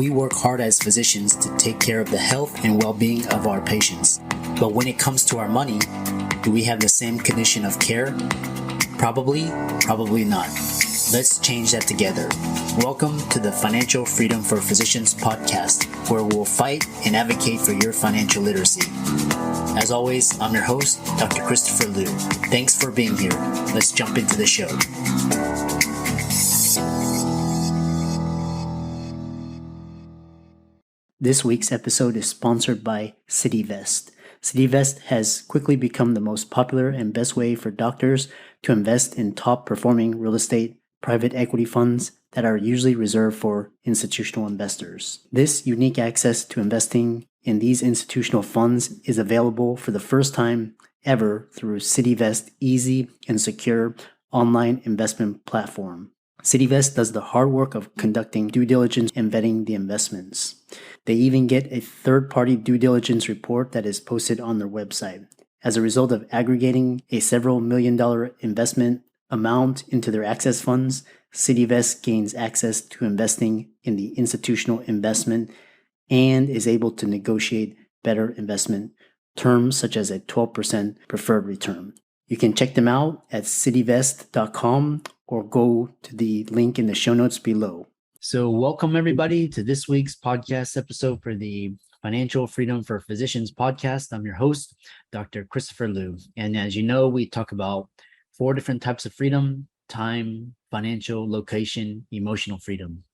We work hard as physicians to take care of the health and well-being of our patients. But when it comes to our money, do we have the same condition of care? Probably not. Let's change that together. Welcome to the Financial Freedom for Physicians podcast, where we'll fight and advocate for your financial literacy. As always, I'm your host, Dr. Christopher Liu. Thanks for being here. Let's jump into the show. This week's episode is sponsored by CityVest. CityVest has quickly become the most popular and best way for doctors to invest in top-performing real estate private equity funds that are usually reserved for institutional investors. This unique access to investing in these institutional funds is available for the first time ever through CityVest's easy and secure online investment platform. CityVest does the hard work of conducting due diligence and vetting the investments. They even get a third-party due diligence report that is posted on their website. As a result of aggregating a several million-dollar investment amount into their access funds, CityVest gains access to investing in the institutional investment and is able to negotiate better investment terms such as a 12% preferred return. You can check them out at cityvest.com or go to the link in the show notes below. So welcome everybody to this week's podcast episode for the Financial Freedom for Physicians podcast. I'm your host, Dr. Christopher Liu. And as you know, we talk about 4 different types of freedom: time, financial, location, emotional freedom.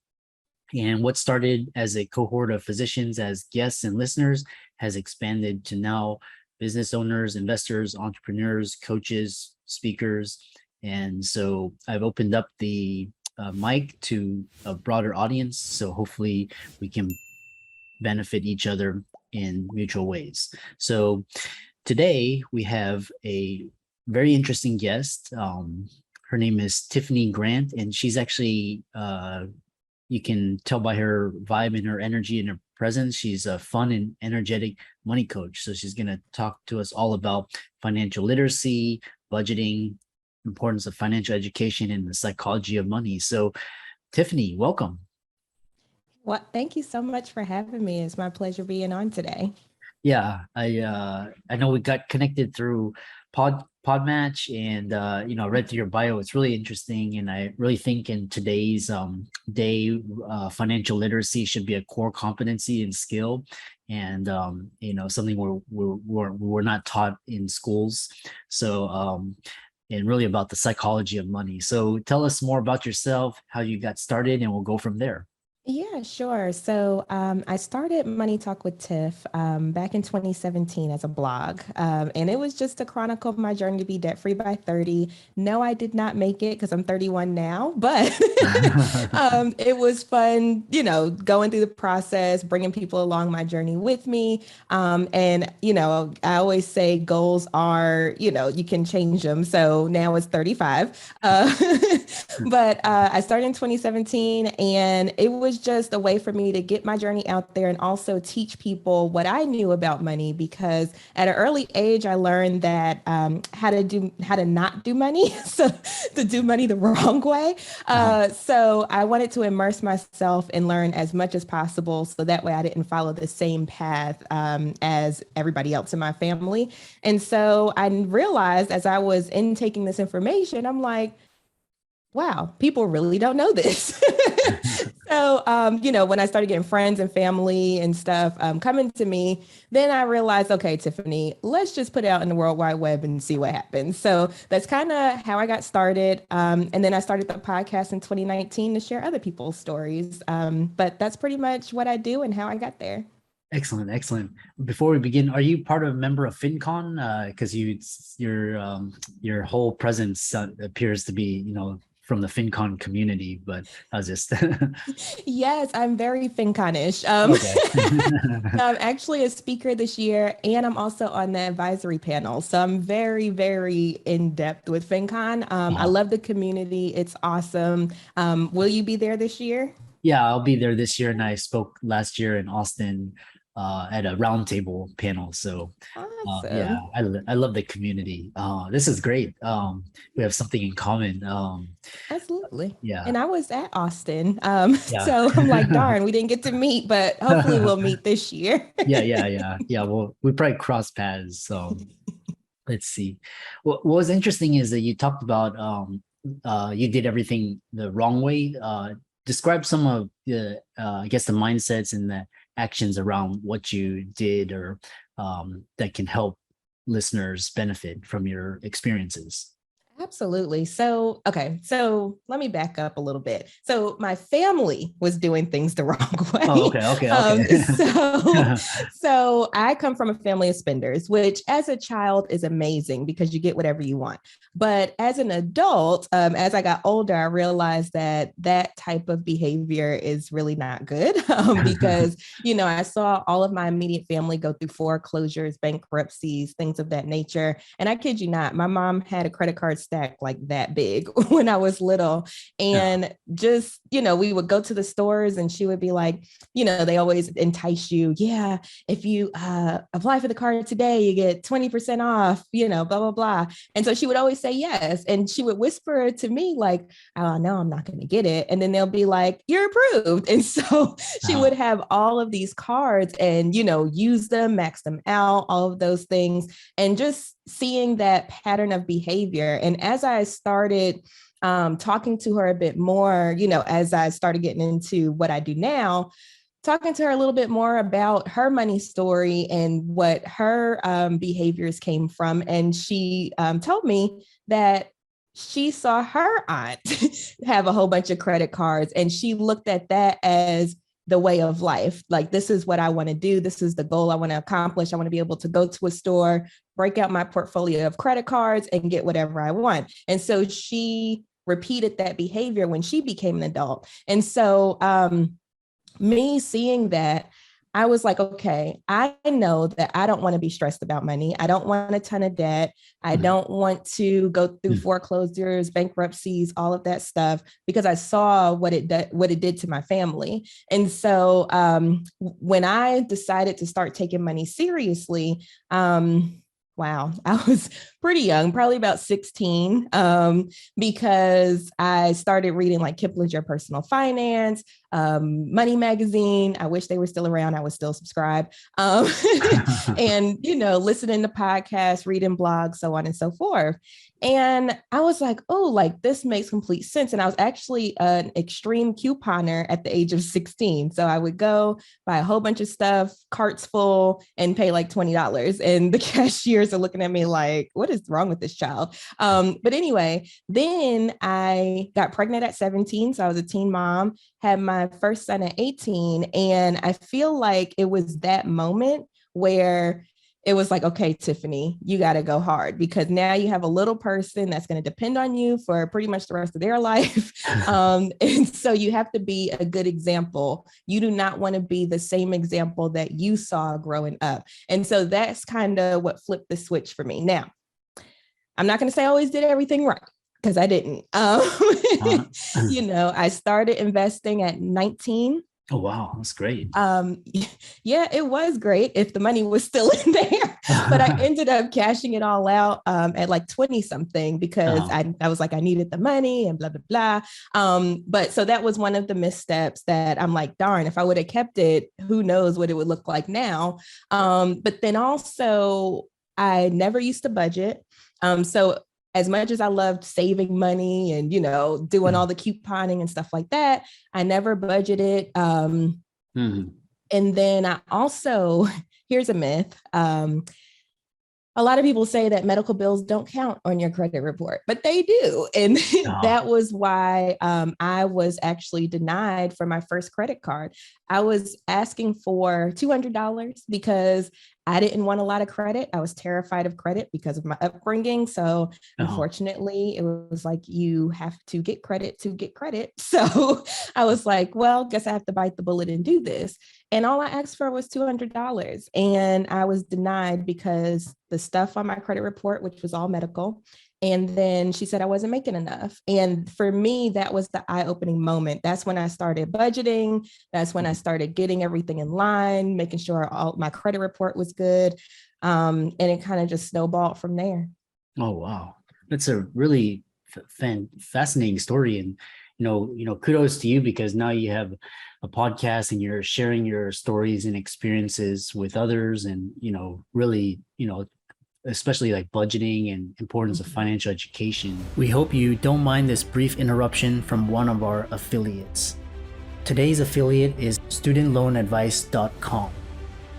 And what started as a cohort of physicians as guests and listeners has expanded to now business owners, investors, entrepreneurs, coaches, speakers. And so I've opened up the mic to a broader audience. So hopefully we can benefit each other in mutual ways. So today we have a very interesting guest. Her name is Tiffany Grant, and she's actually, you can tell by her vibe and her energy and her presence, she's a fun and energetic money coach. So she's going to talk to us all about financial literacy, budgeting, importance of financial education, and the psychology of money. So Tiffany, welcome. Well, thank you so much for having me. It's my pleasure being on today. Yeah, I know we got connected through Podmatch, and I read through your bio. It's really interesting, and I really think in today's day, financial literacy should be a core competency and skill, and something we're not taught in schools. So and really about the psychology of money. So tell us more about yourself, how you got started, and we'll go from there. Yeah, sure. So I started Money Talk with Tiff back in 2017 as a blog. And it was just to chronicle my journey to be debt-free by 30. No, I did not make it because I'm 31 now, but it was fun, going through the process, bringing people along my journey with me. And I always say goals are, you can change them. So now it's 35. But I started in 2017, and it was just a way for me to get my journey out there and also teach people what I knew about money, because at an early age, I learned that how to not do money, so to do money the wrong way. So I wanted to immerse myself and learn as much as possible, so that way I didn't follow the same path as everybody else in my family. And so I realized as I was intaking this information, I'm like, wow, people really don't know this. So, when I started getting friends and family and stuff coming to me, then I realized, okay, Tiffany, let's just put it out in the World Wide Web and see what happens. So that's kind of how I got started. And then I started the podcast in 2019 to share other people's stories. But that's pretty much what I do and how I got there. Excellent. Before we begin, are you part of a member of Fincon? Because your whole presence appears to be, from the Fincon community, but I was just... Yes, I'm very Finconish. Okay. I'm actually a speaker this year, and I'm also on the advisory panel. So I'm very, very in depth with Fincon. I love the community. It's awesome. Will you be there this year? Yeah, I'll be there this year, and I spoke last year in Austin at a roundtable panel. So yeah, Awesome. I love the community. This is great. We have something in common. Absolutely. Yeah, And I was at Austin. yeah. So I'm like, darn, we didn't get to meet, but hopefully we'll meet this year. Yeah. Well, we probably cross paths. So let's see. What was interesting is that you talked about you did everything the wrong way. Describe some of the I guess the mindsets and the actions around what you did or that can help listeners benefit from your experiences. Absolutely. So, okay. So let me back up a little bit. So my family was doing things the wrong Oh, way. okay. So I come from a family of spenders, which as a child is amazing because you get whatever you want. But as an adult, as I got older, I realized that that type of behavior is really not good because, I saw all of my immediate family go through foreclosures, bankruptcies, things of that nature. And I kid you not, my mom had a credit card stack like that big when I was little. And just, we would go to the stores and she would be like, they always entice you. Yeah, if you apply for the card today, you get 20% off, blah, blah, blah. And so she would always say yes. And she would whisper to me, like, oh, no, I'm not going to get it. And then they'll be like, you're approved. And so she would have all of these cards and, use them, max them out, all of those things. And just seeing that pattern of behavior. And as I started talking to her a bit more, as I started getting into what I do now, talking to her a little bit more about her money story and what her behaviors came from. And she told me that she saw her aunt have a whole bunch of credit cards and she looked at that as the way of life. Like, this is what I want to do. This is the goal I want to accomplish. I want to be able to go to a store, break out my portfolio of credit cards and get whatever I want. And so she repeated that behavior when she became an adult. And so me seeing that, I was like, okay, I know that I don't want to be stressed about money. I don't want a ton of debt. I don't want to go through foreclosures, bankruptcies, all of that stuff, because I saw what it did to my family. And so when I decided to start taking money seriously, wow, I was pretty young, probably about 16, because I started reading like Kiplinger Personal Finance, Money Magazine. I wish they were still around. I was still subscribed. And, listening to podcasts, reading blogs, so on and so forth. And I was like, oh, like this makes complete sense. And I was actually an extreme couponer at the age of 16. So I would go buy a whole bunch of stuff, carts full, and pay like $20. And the cashiers are looking at me like, what is wrong with this child? But anyway, then I got pregnant at 17. So I was a teen mom, had my first son at 18. And I feel like it was that moment where it was like, okay, Tiffany, you got to go hard because now you have a little person that's going to depend on you for pretty much the rest of their life. And so you have to be a good example. You do not want to be the same example that you saw growing up. And so that's kind of what flipped the switch for me. Now, I'm not going to say I always did everything right because I didn't. I started investing at 19. Oh, wow. That's great. Yeah, it was great if the money was still in there, but I ended up cashing it all out at like 20 something because I was like, I needed the money and blah, blah, blah. But so that was one of the missteps that I'm like, darn, if I would have kept it, who knows what it would look like now. But then also I never used to budget. So as much as I loved saving money and, doing all the couponing and stuff like that, I never budgeted. And then I also, here's a myth. A lot of people say that medical bills don't count on your credit report, but they do. And that was why I was actually denied for my first credit card. I was asking for $200 because I didn't want a lot of credit. I was terrified of credit because of my upbringing. So unfortunately, it was like, you have to get credit to get credit. So I was like, well, guess I have to bite the bullet and do this. And all I asked for was $200. And I was denied because the stuff on my credit report, which was all medical, And then she said I wasn't making enough. And for me, that was the eye-opening moment. That's when I started budgeting. That's when I started getting everything in line, making sure all my credit report was good. And it kind of just snowballed from there. Oh, wow. That's a really fascinating story. And, kudos to you, because now you have a podcast and you're sharing your stories and experiences with others, and, really, especially like budgeting and importance of financial education. We hope you don't mind this brief interruption from one of our affiliates. Today's affiliate is studentloanadvice.com.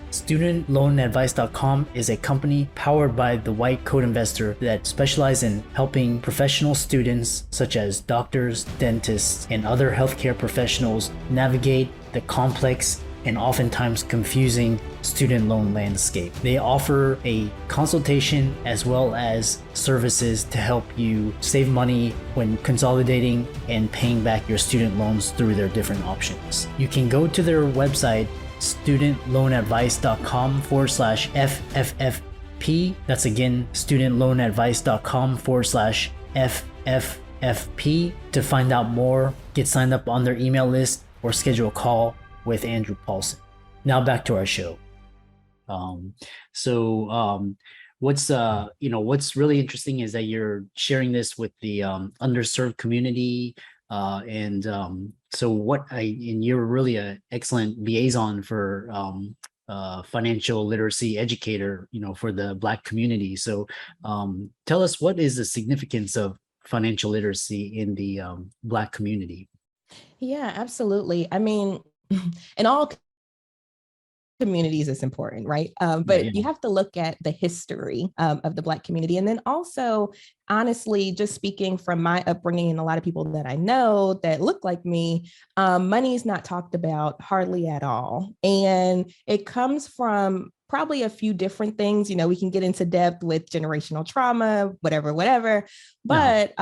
StudentLoanAdvice.com is a company powered by the White Coat Investor that specializes in helping professional students such as doctors, dentists, and other healthcare professionals navigate the complex and oftentimes confusing student loan landscape. They offer a consultation as well as services to help you save money when consolidating and paying back your student loans through their different options. You can go to their website, studentloanadvice.com/FFFP. That's again, studentloanadvice.com/FFFP to find out more, get signed up on their email list, or schedule a call with Andrew Paulson. Now back to our show. What's really interesting is that you're sharing this with the underserved community. And you're really an excellent liaison for financial literacy educator, for the Black community. So tell us, what is the significance of financial literacy in the Black community? Yeah, absolutely. I mean, in all communities is important, right? But you have to look at the history of the Black community. And then also, honestly, just speaking from my upbringing and a lot of people that I know that look like me, money is not talked about hardly at all. And it comes from probably a few different things. We can get into depth with generational trauma, whatever. But,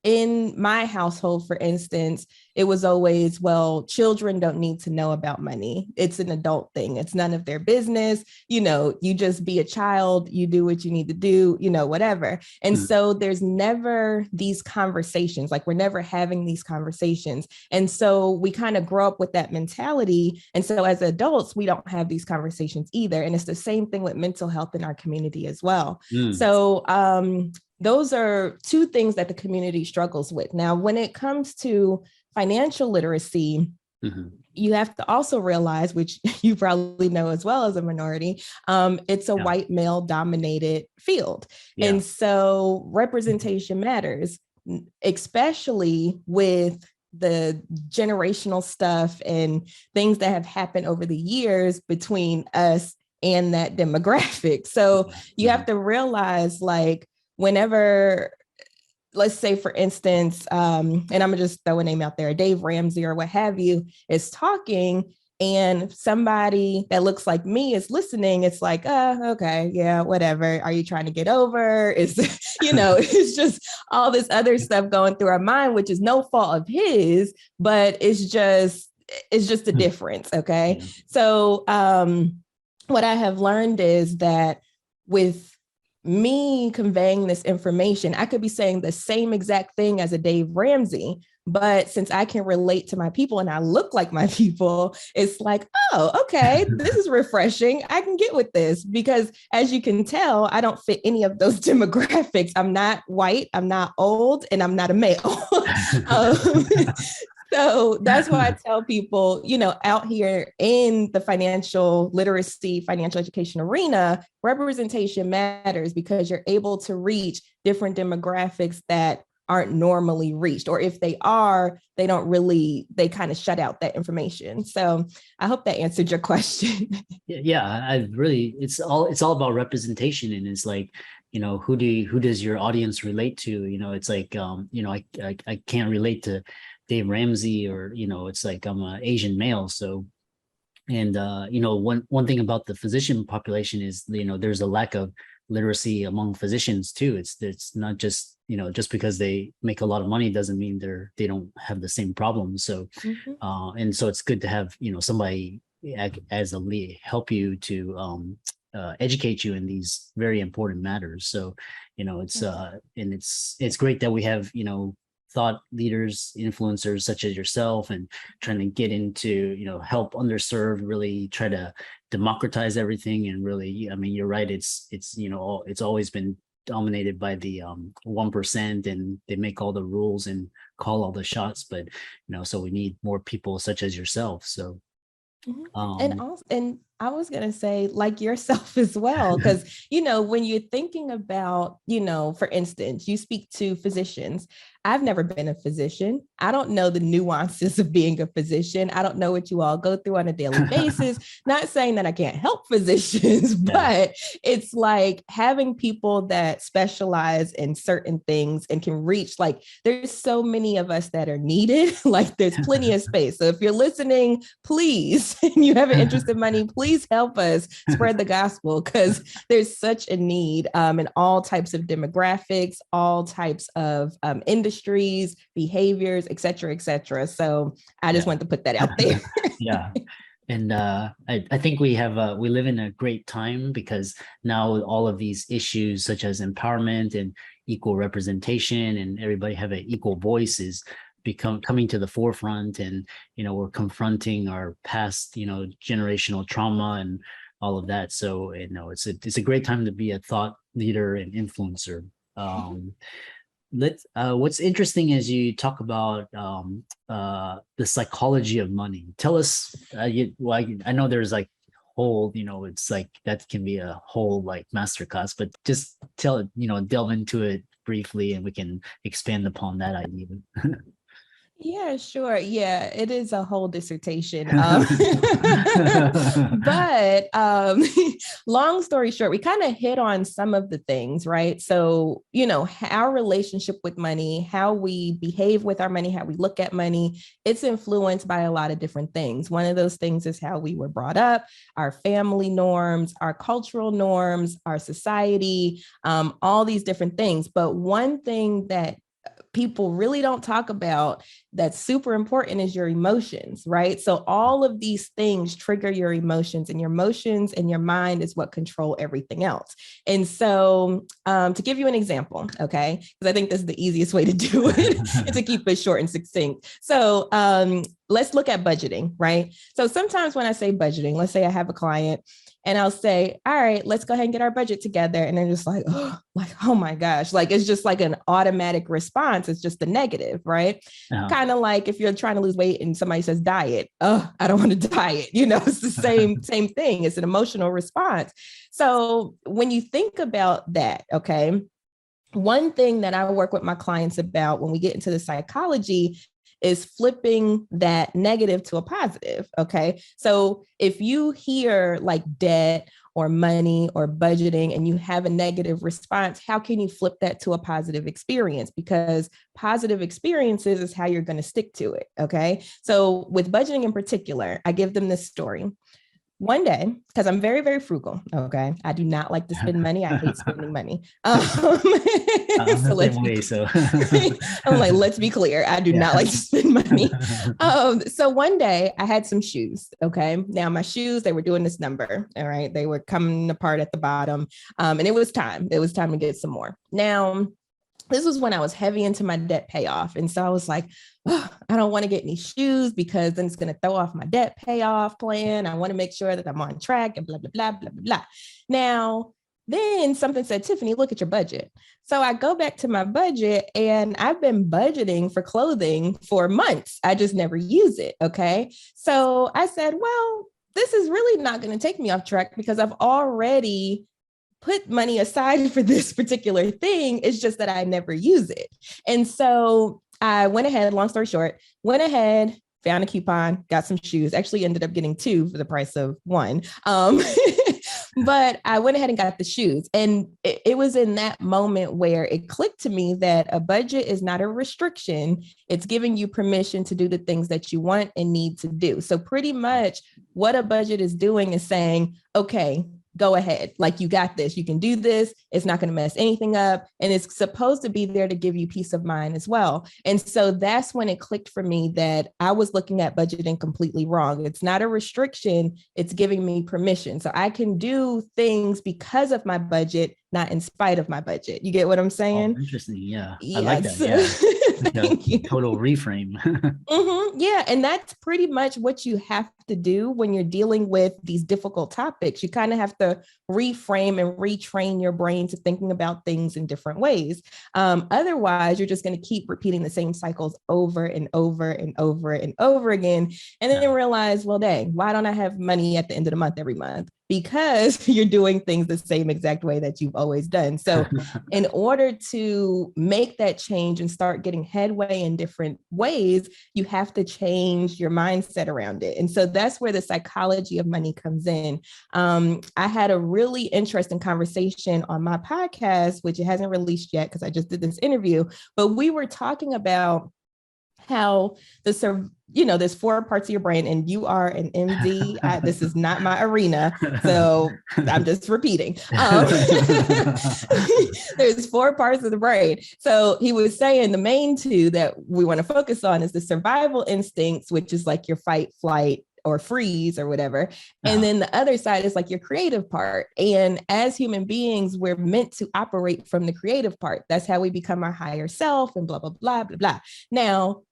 in my household, for instance, it was always, well, children don't need to know about money. It's an adult thing. It's none of their business. You just be a child, you do what you need to do, whatever. And so there's never these conversations, like we're never having these conversations. And so we kind of grow up with that mentality. And so as adults, we don't have these conversations either. And it's the same thing with mental health in our community as well. So those are two things that the community struggles with. Now, when it comes to financial literacy, you have to also realize, which you probably know as well as a minority, it's a white male dominated field. And so representation matters, especially with the generational stuff and things that have happened over the years between us and that demographic. So you have to realize, like, whenever, let's say, for instance, and I'm gonna just throw a name out there, Dave Ramsey or what have you, is talking, and somebody that looks like me is listening, it's like, okay, yeah, whatever. Are you trying to get over? Is, it's just all this other stuff going through our mind, which is no fault of his, but it's just a difference. Okay. So what I have learned is that with me conveying this information, I could be saying the same exact thing as a Dave Ramsey, but since I can relate to my people and I look like my people, it's like, oh, okay, this is refreshing. I can get with this, because as you can tell, I don't fit any of those demographics. I'm not white, I'm not old, and I'm not a male. So that's why I tell people, out here in the financial literacy, financial education arena, representation matters, because you're able to reach different demographics that aren't normally reached, or if they are, they kind of shut out that information. So I hope that answered your question. It's all about representation. And it's like, who does your audience relate to? It's like, I can't relate to Dave Ramsey, or, it's like I'm an Asian male. So, and, one thing about the physician population is, there's a lack of literacy among physicians too. It's not just, just because they make a lot of money doesn't mean they don't have the same problems. So, and so it's good to have, somebody as a lead help you to, educate you in these very important matters. So, and it's great that we have, thought leaders, influencers such as yourself, and trying to get into, help underserved, really try to democratize everything. And really, I mean, you're right. It's always been dominated by the 1%, and they make all the rules and call all the shots. But, so we need more people such as yourself. So, Mhm. And um, also, and I was gonna say, like yourself as well, because when you're thinking about, for instance, you speak to physicians. I've never been a physician. I don't know the nuances of being a physician. I don't know what you all go through on a daily basis. Not saying that I can't help physicians, yeah. but it's like having people that specialize in certain things and can reach, like, there's so many of us that are needed. Like, there's plenty of space. So if you're listening, please, and you have an interest in money, please help us spread the gospel, because there's such a need in all types of demographics, all types of industries, behaviors, et cetera, et cetera. So I just Yeah. want to put that out there. Yeah. And I think we live in a great time, because now all of these issues such as empowerment and equal representation, and everybody have an equal voice, is become coming to the forefront. And we're confronting our past, generational trauma and all of that. So it's a great time to be a thought leader and influencer. What's interesting is you talk about the psychology of money. Tell us, I know there's like whole, it's like that can be a whole like masterclass, but just tell it, delve into it briefly, and we can expand upon that idea. Yeah, sure. Yeah, it is a whole dissertation. But long story short, we kind of hit on some of the things, right? So, our relationship with money, how we behave with our money, how we look at money, it's influenced by a lot of different things. One of those things is how we were brought up, our family norms, our cultural norms, our society, all these different things. But one thing that people really don't talk about that's super important is your emotions, right? So all of these things trigger your emotions, and your emotions and your mind is what control everything else. And so to give you an example, okay, because I think this is the easiest way to do it and to keep it short and succinct. So let's look at budgeting, right? So sometimes when I say budgeting, let's say I have a client and I'll say, all right, let's go ahead and get our budget together. And they're just oh my gosh, like, it's just like an automatic response. It's just the negative, right? Uh, Kind of like if you're trying to lose weight and somebody says diet, oh, I don't want to diet. It's the same thing. It's an emotional response. So when you think about that, okay, one thing that I work with my clients about when we get into the psychology is flipping that negative to a positive. Okay. So if you hear like debt or money or budgeting and you have a negative response, how can you flip that to a positive experience? Because positive experiences is how you're going to stick to it. Okay. So with budgeting in particular, I give them this story. One day, because I'm very, very frugal. Okay. I do not like to spend money. I hate spending money. I'm the So let's same be way. So I'm like, let's be clear. I do not yeah. like to spend money. So one day I had some shoes. Okay. Now my shoes, they were doing this number. All right. They were coming apart at the bottom. And it was time. It was time to get some more. Now, this was when I was heavy into my debt payoff. And so I was like, oh, I don't want to get any shoes because then it's going to throw off my debt payoff plan. I want to make sure that I'm on track and blah, blah, blah, blah, blah, blah. Now, then something said, Tiffany, look at your budget. So I go back to my budget and I've been budgeting for clothing for months. I just never use it. Okay. So I said, well, this is really not going to take me off track because I've already put money aside for this particular thing. It's just that I never use it. And so I went ahead, long story short, went ahead, found a coupon, got some shoes, actually ended up getting two for the price of one. But I went ahead and got the shoes. And it was in that moment where it clicked to me that a budget is not a restriction. It's giving you permission to do the things that you want and need to do. So pretty much what a budget is doing is saying, okay, go ahead. Like, you got this, you can do this. It's not going to mess anything up. And it's supposed to be there to give you peace of mind as well. And so that's when it clicked for me that I was looking at budgeting completely wrong. It's not a restriction, it's giving me permission. So I can do things because of my budget, not in spite of my budget. You get what I'm saying? Oh, interesting. Yeah. I like that. Yes. Yeah. Like a Thank you. total reframe. Yeah. And that's pretty much what you have to do when you're dealing with these difficult topics. You kind of have to reframe and retrain your brain to thinking about things in different ways. Otherwise, you're just going to keep repeating the same cycles over and over and over and over again. And then realize, well, dang, why don't I have money at the end of the month every month? Because you're doing things the same exact way that you've always done. So in order to make that change and start getting headway in different ways, you have to change your mindset around it. And so that's where the psychology of money comes in. I had a really interesting conversation on my podcast, which it hasn't released yet because I just did this interview, but we were talking about how there's 4 parts of your brain, and you are an MD. This is not my arena, so I'm just repeating. There's 4 parts of the brain. So he was saying the main 2 that we want to focus on is the survival instincts, which is like your fight, flight, or freeze or whatever. And then the other side is like your creative part. And as human beings, we're meant to operate from the creative part. That's how we become our higher self and blah, blah, blah, blah, blah. Now,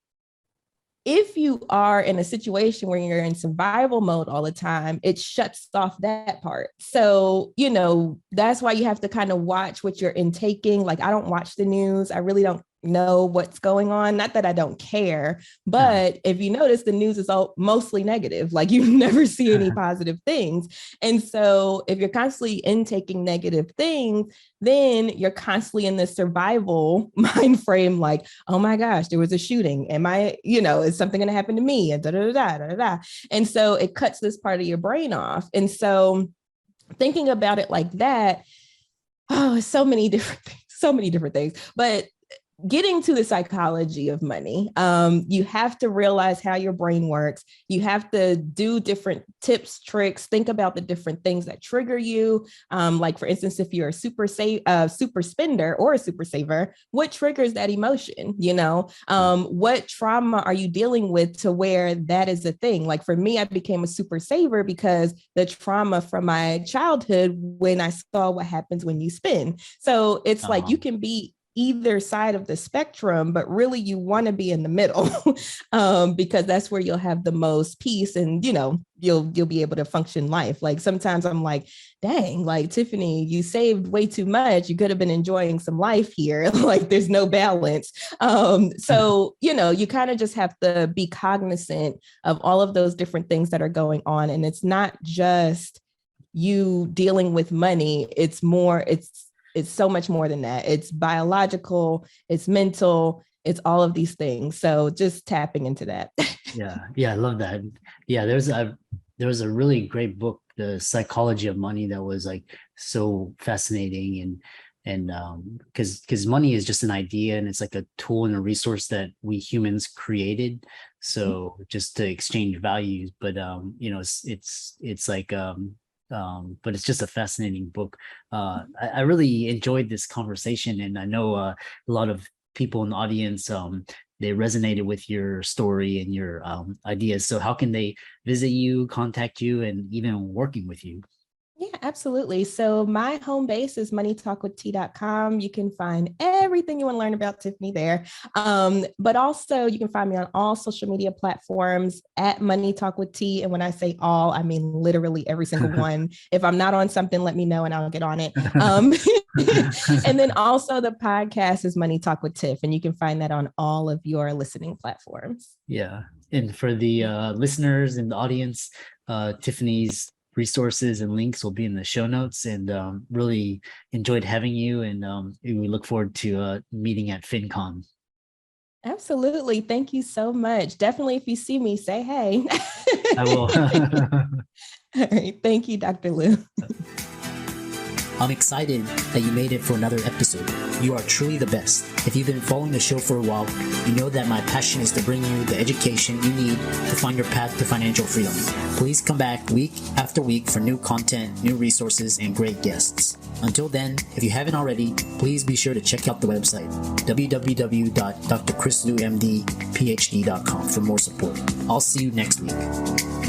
if you are in a situation where you're in survival mode all the time, it shuts off that part. So, that's why you have to kind of watch what you're intaking. Like, I don't watch the news. I really don't know what's going on. Not that I don't care, but if you notice, the news is all mostly negative. Like, you never see any positive things. And so if you're constantly intaking negative things, then you're constantly in this survival mind frame, like, oh my gosh, there was a shooting. Is something going to happen to me? And da, da, da, da, da, da. And so it cuts this part of your brain off. And so thinking about it like that, so many different things, but getting to the psychology of money, you have to realize how your brain works. You have to do different tips, tricks, think about the different things that trigger you. Like, for instance, if you're a super spender or a super saver, what triggers that emotion? What trauma are you dealing with to where that is a thing? Like, for me, I became a super saver because the trauma from my childhood when I saw what happens when you spend. So it's like you can be either side of the spectrum, but really you want to be in the middle because that's where you'll have the most peace and, you'll be able to function life. Like, sometimes I'm like, dang, like, Tiffany, you saved way too much. You could have been enjoying some life here. Like, there's no balance. So, you kind of just have to be cognizant of all of those different things that are going on. And it's not just you dealing with money. It's so much more than that. It's biological, it's mental, it's all of these things. So just tapping into that. Yeah, I love that. Yeah, there was a really great book, The Psychology of Money, that was like so fascinating, and because money is just an idea, and it's like a tool and a resource that we humans created, so just to exchange values. But it's like but it's just a fascinating book. I really enjoyed this conversation, and I know a lot of people in the audience, they resonated with your story and your ideas. So how can they visit you, contact you, and even working with you? Yeah, absolutely. So my home base is moneytalkwitht.com. You can find everything you want to learn about Tiffany there. But also you can find me on all social media platforms at Money Talk with T. And when I say all, I mean literally every single one. If I'm not on something, let me know and I'll get on it. And then also the podcast is Money Talk with Tiff, and you can find that on all of your listening platforms. Yeah. And for the listeners in the audience, Tiffany's resources and links will be in the show notes, and really enjoyed having you, and we look forward to meeting at Fincon. Absolutely. Thank you so much. Definitely, if you see me, say hey. I will. All right. Thank you, Dr. Lou. I'm excited that you made it for another episode. You are truly the best. If you've been following the show for a while, you know that my passion is to bring you the education you need to find your path to financial freedom. Please come back week after week for new content, new resources, and great guests. Until then, if you haven't already, please be sure to check out the website, www.drchrislumdphd.com for more support. I'll see you next week.